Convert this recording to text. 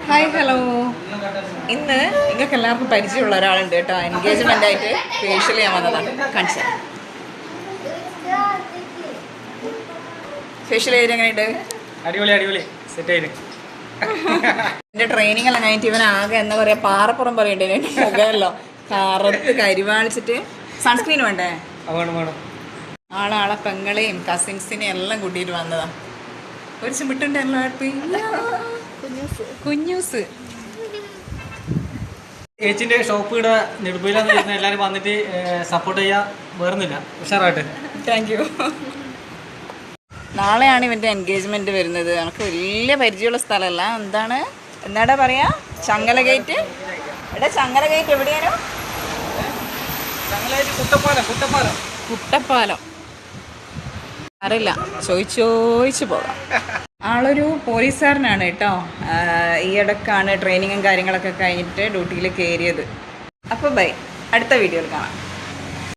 Hi hello. ഇന്ന് നിങ്ങൾക്ക് എല്ലാവർക്കും പരിചയമുള്ള ഒരാളുണ്ട് കേട്ടോ. എൻഗേജ്മെൻ്റ് ആയിട്ട് ഫേഷ്യൽ ചെയ്യാൻ വന്നതാണ്. കാണിച്ചു ഫേഷ്യൽ ചെയ്ത് എങ്ങനെയുണ്ട്? അടിപൊളി അടിപൊളി സെറ്റ് ആയിട്ട്. എൻ്റെ ട്രെയിനിങ് എല്ലാം കഴിഞ്ഞിട്ട് ഇവൻ ആകെ എന്താ പറയുക പാറപ്പുറം പറയണ്ടേ എൻ്റെ മുഖമല്ലോ കറുത്ത് കരിവാളിച്ചിട്ട്. സൺസ്ക്രീൻ വേണ്ടേ? ആളെ പെങ്ങളെയും കസിൻസിനെയും എല്ലാം കൂട്ടിയിട്ട് വന്നതാ. ഒരു ചിമിട്ടുണ്ട് കുഞ്ഞൂസ്. ചേച്ചിന്റെ ഷോപ്പ് ഇവിടെ നെടുമ്പയിലാന്ന് എല്ലാവരും വന്നിട്ട് സപ്പോർട്ട് ചെയ്യാൻ വേറുന്നില്ല. ഉഷാറായിട്ട്. Thank you. നാളെയാണ് ഇവൻ്റെ എൻഗേജ്മെൻറ്റ് വരുന്നത്. നമുക്ക് വലിയ പരിചയമുള്ള സ്ഥലമല്ല. എന്താടാ പറയാ? ചങ്ങല ഗേറ്റ്. ചങ്ങല ഗേറ്റ് എവിടെയാണോ? കുട്ടപ്പാലം അറിയില്ല, ചോദിച്ചു പോകാം. ആളൊരു പോലീസുകാരനാണ് കേട്ടോ. ഈ ഇടക്കാണ് ട്രെയിനിങ്ങും കാര്യങ്ങളൊക്കെ കഴിഞ്ഞിട്ട് ഡ്യൂട്ടിയിൽ കയറിയത്. അപ്പോൾ ബൈ, അടുത്ത വീഡിയോയിൽ കാണാം.